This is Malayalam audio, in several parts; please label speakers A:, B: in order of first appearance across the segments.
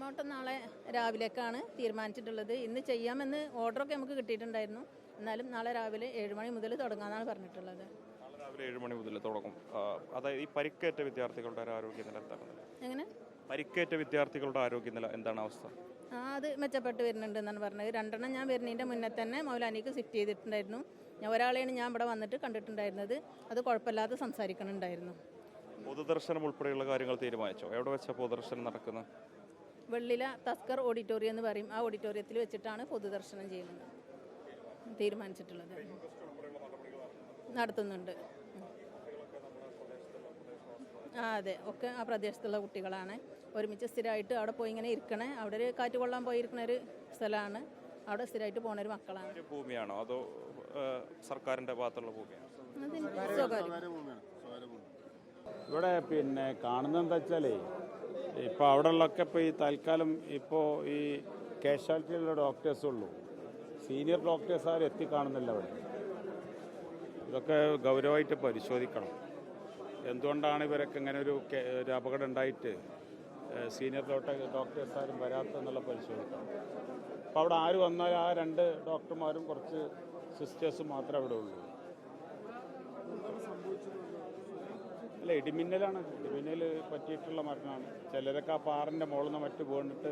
A: മേൽനോട്ടം നാളെ രാവിലേക്കാണ് തീരുമാനിച്ചിട്ടുള്ളത്. ഇന്ന് ചെയ്യാമെന്ന് ഓർഡറൊക്കെ നമുക്ക് കിട്ടിയിട്ടുണ്ടായിരുന്നു. എന്നാലും നാളെ രാവിലെ 7 മണി മുതൽ തുടങ്ങാമെന്നാണ് പറഞ്ഞിട്ടുള്ളത്.
B: നാളെ രാവിലെ 7 മണി മുതൽ തുടങ്ങും. അതായത് ഈ പരിക്കേറ്റ വിദ്യാർത്ഥികളുടെ ഒരു ആരോഗ്യനില എന്താണ്?
A: എങ്ങനെ?
B: പരിക്കേറ്റ വിദ്യാർത്ഥികളുടെ ആരോഗ്യനില എന്താണ് അവസ്ഥ?
A: അത് മെച്ചപ്പെട്ട് വരുന്നുണ്ട് എന്നാണ് പറഞ്ഞത്. 2 ഞാൻ വരുന്നതിൻ്റെ മുന്നേ തന്നെ മൗലാനിക്ക് ഷിഫ്റ്റ് ചെയ്തിട്ടുണ്ടായിരുന്നു. ഒരാളെയാണ് ഞാൻ ഇവിടെ വന്നിട്ട് കണ്ടിട്ടുണ്ടായിരുന്നത്. അത് കുഴപ്പമില്ലാതെ സംസാരിക്കണുണ്ടായിരുന്നു.
B: പൊതുദർശനം ഉൾപ്പെടെയുള്ള കാര്യങ്ങൾ തീരുമാനിച്ചോ? എവിടെ വെച്ചാൽ പൊതുദർശനം നടക്കുന്നത്?
A: വെള്ളില തസ്കർ ഓഡിറ്റോറിയം എന്ന് പറയും. ആ ഓഡിറ്റോറിയത്തിൽ വെച്ചിട്ടാണ് പൊതുദർശനം ചെയ്യുന്നത് തീരുമാനിച്ചിട്ടുള്ളത്. നടത്തുന്നുണ്ട്. അതെ, ഒക്കെ ആ പ്രദേശത്തുള്ള കുട്ടികളാണ്. ഒരുമിച്ച് സ്ഥിരമായിട്ട് അവിടെ പോയി ഇങ്ങനെ ഇരിക്കണേ. അവിടെ ഒരു കാറ്റ് കൊള്ളാൻ പോയിരിക്കുന്ന ഒരു സ്ഥലമാണ്. അവിടെ സ്ഥിരമായിട്ട് പോണ ഒരു മക്കളാണ്.
B: ഭൂമിയാണോ അതോ സർക്കാരിൻ്റെ ഭാഗത്തുള്ള ഭൂമിയാണോ?
C: ഇവിടെ കാണുന്നത് എന്താ വെച്ചാൽ ഇപ്പോൾ അവിടെ ഉള്ളൊക്കെ ഇപ്പോൾ ഈ തൽക്കാലം ഇപ്പോൾ ഈ കാഷ്വാലിറ്റിയിലുള്ള ഡോക്ടേഴ്സുള്ളൂ. സീനിയർ ഡോക്ടേഴ്സ് ആരും എത്തിക്കാണുന്നില്ല അവിടെ. ഇതൊക്കെ ഗൗരവമായിട്ട് പരിശോധിക്കണം. എന്തുകൊണ്ടാണ് ഇവരൊക്കെ ഇങ്ങനെ ഒരു അപകടം ഉണ്ടായിട്ട് സീനിയർ ഡോക്ടേഴ്സ് ആരും വരാത്തെന്നുള്ള പരിശോധിക്കണം. അപ്പോൾ അവിടെ ആര് വന്നാലും ആ 2 ഡോക്ടർമാരും കുറച്ച് സിസ്റ്റേഴ്സും മാത്രമേ അവിടെ ഉള്ളൂ. അല്ല, ഇടിമിന്നലാണ്. ഇടിമിന്നൽ പറ്റിയിട്ടുള്ള മരണമാണ്. ചിലരൊക്കെ ആ പാറിൻ്റെ മുകളിൽ നിന്ന് മറ്റ് വീണിട്ട്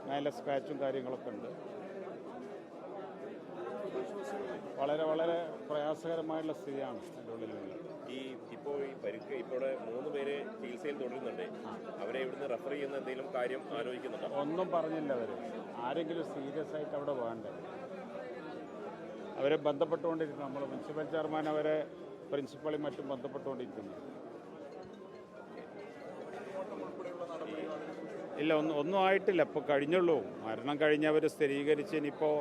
C: മേലെ സ്ക്രാച്ചും കാര്യങ്ങളൊക്കെ ഉണ്ട്. വളരെ വളരെ പ്രയാസകരമായുള്ള സ്ഥിതിയാണ് അതിൻ്റെ ഉള്ളിലുള്ളത്.
D: ഇപ്പോൾ ഈ പരിക്ക് ഇപ്പോൾ 3 പേര് ചികിത്സയിൽ തുടരുന്നുണ്ട്. അവരെ ഇവിടുന്ന് റെഫർ ചെയ്യുന്ന എന്തെങ്കിലും കാര്യം ആലോചിക്കുന്നുണ്ടോ?
C: ഒന്നും പറഞ്ഞില്ല. ആരെങ്കിലും സീരിയസ് ആയിട്ട് അവിടെ വേണ്ടേ? അവരെ ബന്ധപ്പെട്ടുകൊണ്ടിരിക്കുന്നു. നമ്മൾ മുനിസിപ്പൽ ചെയർമാൻ അവരെ പ്രിൻസിപ്പളും മറ്റും ബന്ധപ്പെട്ടുകൊണ്ടിരിക്കുന്നു. ഇല്ല, ഒന്നും ആയിട്ടില്ല. ഇപ്പോൾ കഴിഞ്ഞുള്ളൂ. മരണം കഴിഞ്ഞവർ സ്ഥിരീകരിച്ച് ഇനിയിപ്പോൾ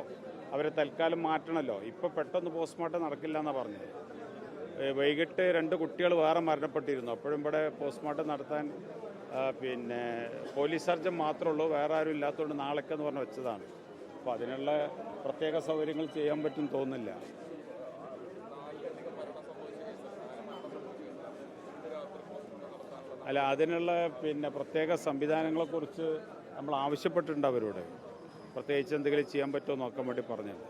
C: അവരെ തൽക്കാലം മാറ്റണമല്ലോ. ഇപ്പോൾ പെട്ടെന്ന് പോസ്റ്റ്മോർട്ടം നടക്കില്ല എന്നാണ് പറഞ്ഞത്. വൈകിട്ട് 2 കുട്ടികൾ വേറെ മരണപ്പെട്ടിരുന്നു. അപ്പോഴും ഇവിടെ പോസ്റ്റ്മോർട്ടം നടത്താൻ പോലീസ് സർജൻ മാത്രമേ ഉള്ളൂ, വേറെ ആരും ഇല്ലാത്തതുകൊണ്ട് നാളേക്കെന്ന് പറഞ്ഞ് വെച്ചതാണ്. അപ്പോൾ അതിനുള്ള പ്രത്യേക സൗകര്യങ്ങൾ ചെയ്യാൻ പറ്റും തോന്നുന്നില്ല. അല്ല, അതിനുള്ള പ്രത്യേക സംവിധാനങ്ങളെക്കുറിച്ച് നമ്മൾ ആവശ്യപ്പെട്ടിട്ടുണ്ട് അവരോട്. പ്രത്യേകിച്ച് എന്തെങ്കിലും ചെയ്യാൻ പറ്റുമോ നോക്കാൻ വേണ്ടി പറഞ്ഞത്.